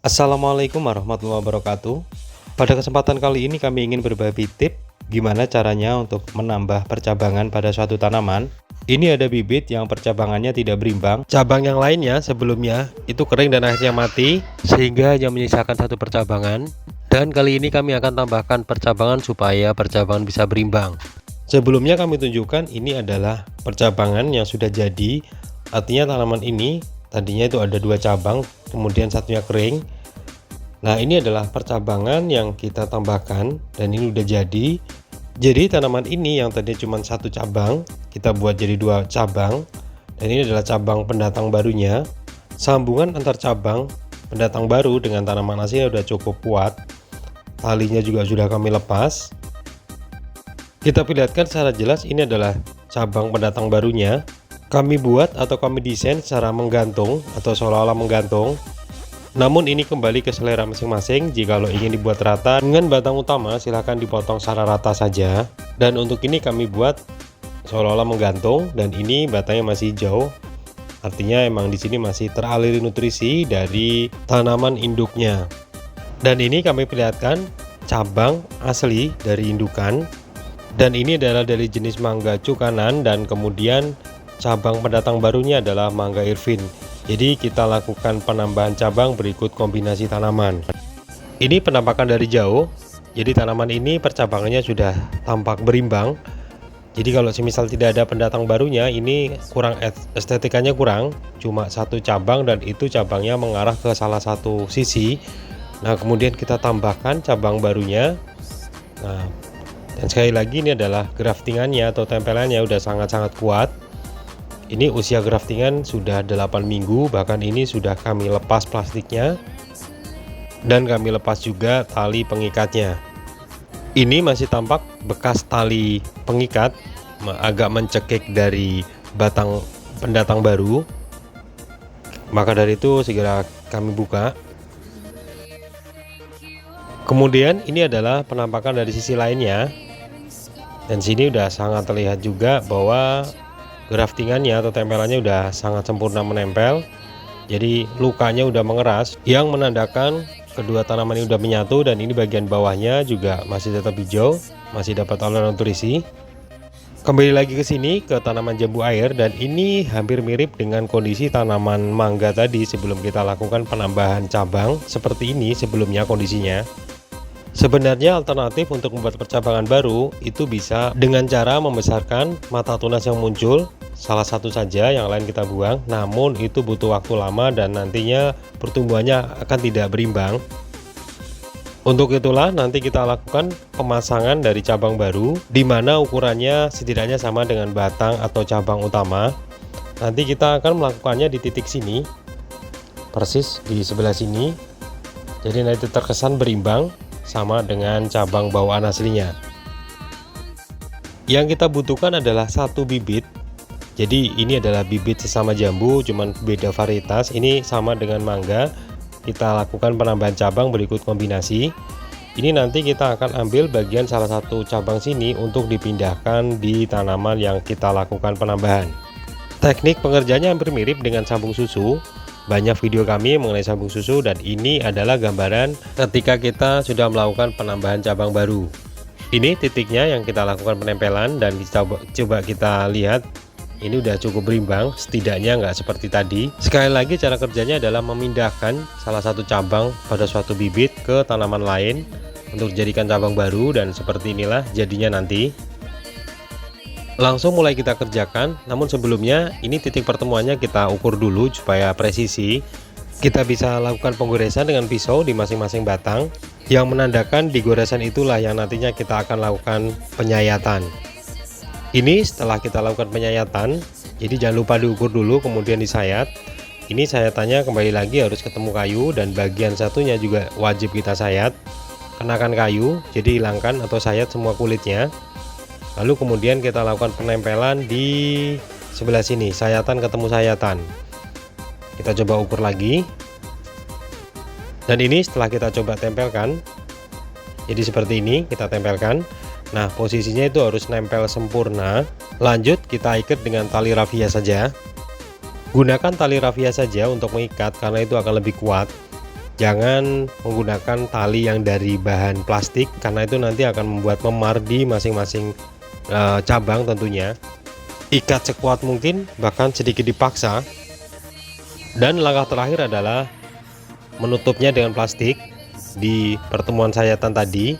Assalamualaikum warahmatullahi wabarakatuh. Pada kesempatan kali ini kami ingin berbagi tip gimana caranya untuk menambah percabangan pada suatu tanaman. Ini ada bibit yang percabangannya tidak berimbang. Cabang yang lainnya sebelumnya itu kering dan akhirnya mati, sehingga hanya menyisakan satu percabangan. Dan kali ini kami akan tambahkan percabangan supaya percabangan bisa berimbang. Sebelumnya kami tunjukkan ini adalah percabangan yang sudah jadi. Artinya tanaman ini tadinya itu ada dua cabang, kemudian satunya kering. Nah, ini adalah percabangan yang kita tambahkan dan ini udah jadi. Jadi tanaman ini yang tadinya cuma satu cabang, kita buat jadi dua cabang. Dan ini adalah cabang pendatang barunya. Sambungan antar cabang pendatang baru dengan tanaman aslinya udah cukup kuat. Talinya juga sudah kami lepas. Kita perlihatkan secara jelas ini adalah cabang pendatang barunya. Kami buat atau kami desain secara menggantung atau seolah-olah menggantung. Namun ini kembali ke selera masing-masing. Jika lo ingin dibuat rata dengan batang utama, silahkan dipotong secara rata saja. Dan untuk ini kami buat seolah-olah menggantung, dan ini batangnya masih hijau. Artinya emang di sini masih teraliri nutrisi dari tanaman induknya. Dan ini kami perlihatkan cabang asli dari indukan. Dan ini adalah dari jenis mangga cukanan, dan kemudian cabang pendatang barunya adalah mangga Irvin. Jadi kita lakukan penambahan cabang berikut kombinasi tanaman. Ini penampakan dari jauh. Jadi tanaman ini percabangannya sudah tampak berimbang. Jadi kalau semisal tidak ada pendatang barunya, ini kurang estetikanya kurang. Cuma satu cabang dan itu cabangnya mengarah ke salah satu sisi. Nah, kemudian kita tambahkan cabang barunya. Nah, dan sekali lagi ini adalah graftingannya atau tempelannya udah sangat-sangat kuat. Ini usia graftingan sudah 8 minggu, bahkan ini sudah kami lepas plastiknya dan kami lepas juga tali pengikatnya. Ini masih tampak bekas tali pengikat, agak mencekik dari batang pendatang baru. Maka dari itu segera kami buka. Kemudian ini adalah penampakan dari sisi lainnya. Dan sini udah sangat terlihat juga bahwa graftingannya atau tempelannya udah sangat sempurna menempel. Jadi lukanya udah mengeras, yang menandakan kedua tanaman ini udah menyatu. Dan ini bagian bawahnya juga masih tetap hijau, masih dapat asupan nutrisi. Kembali lagi ke sini ke tanaman jambu air, dan ini hampir mirip dengan kondisi tanaman mangga tadi sebelum kita lakukan penambahan cabang. Seperti ini sebelumnya kondisinya. Sebenarnya alternatif untuk membuat percabangan baru itu bisa dengan cara membesarkan mata tunas yang muncul, salah satu saja, yang lain kita buang. Namun itu butuh waktu lama dan nantinya pertumbuhannya akan tidak berimbang. Untuk itulah nanti kita lakukan pemasangan dari cabang baru, di mana ukurannya setidaknya sama dengan batang atau cabang utama. Nanti kita akan melakukannya di titik sini, persis di sebelah sini. Jadi nanti terkesan berimbang sama dengan cabang bawaan aslinya. Yang kita butuhkan adalah satu bibit. Jadi ini adalah bibit sesama jambu, cuman beda varietas. Ini sama dengan mangga. Kita lakukan penambahan cabang berikut kombinasi. Ini nanti kita akan ambil bagian salah satu cabang sini untuk dipindahkan di tanaman yang kita lakukan penambahan. Teknik pengerjaannya hampir mirip dengan sambung susu. Banyak video kami mengenai sambung susu, dan ini adalah gambaran ketika kita sudah melakukan penambahan cabang baru. Ini titiknya yang kita lakukan penempelan, dan kita coba kita lihat ini udah cukup berimbang, setidaknya nggak seperti tadi. Sekali lagi cara kerjanya adalah memindahkan salah satu cabang pada suatu bibit ke tanaman lain untuk dijadikan cabang baru, dan seperti inilah jadinya nanti. Langsung mulai kita kerjakan, namun sebelumnya ini titik pertemuannya kita ukur dulu supaya presisi. Kita bisa lakukan penggoresan dengan pisau di masing-masing batang, yang menandakan di goresan itulah yang nantinya kita akan lakukan penyayatan. Ini setelah kita lakukan penyayatan, jadi jangan lupa diukur dulu kemudian disayat. Ini sayatannya kembali lagi harus ketemu kayu, dan bagian satunya juga wajib kita sayat. Kenakan kayu, jadi hilangkan atau sayat semua kulitnya. Lalu kemudian kita lakukan penempelan di sebelah sini, sayatan ketemu sayatan. Kita coba ukur lagi. Dan ini setelah kita coba tempelkan, jadi seperti ini kita tempelkan. Nah, posisinya itu harus nempel sempurna. Lanjut kita ikat dengan tali rafia saja. Gunakan tali rafia saja untuk mengikat karena itu akan lebih kuat. Jangan menggunakan tali yang dari bahan plastik karena itu nanti akan membuat memar di masing-masing cabang tentunya. Ikat sekuat mungkin, bahkan sedikit dipaksa. Dan langkah terakhir adalah menutupnya dengan plastik di pertemuan sayatan tadi.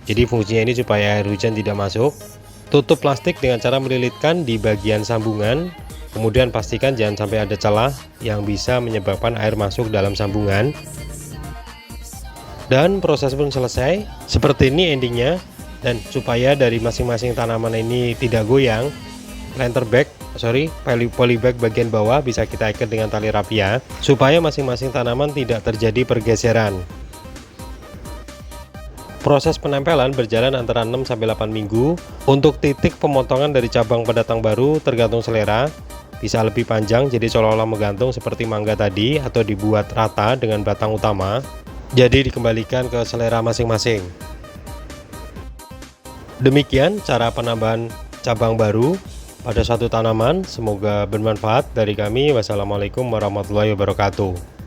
Jadi fungsinya ini supaya air hujan tidak masuk. Tutup plastik dengan cara melilitkan di bagian sambungan. Kemudian pastikan jangan sampai ada celah yang bisa menyebabkan air masuk dalam sambungan. Dan proses pun selesai. Seperti ini endingnya. Dan supaya dari masing-masing tanaman ini tidak goyang, polybag bagian bawah bisa kita ikat dengan tali rapia supaya masing-masing tanaman tidak terjadi pergeseran. Proses penempelan berjalan antara 6-8 minggu. Untuk titik pemotongan dari cabang pendatang baru tergantung selera, bisa lebih panjang jadi seolah-olah menggantung seperti mangga tadi, atau dibuat rata dengan batang utama, jadi dikembalikan ke selera masing-masing. Demikian cara penambahan cabang baru pada suatu tanaman. Semoga bermanfaat. Dari kami, wassalamualaikum warahmatullahi wabarakatuh.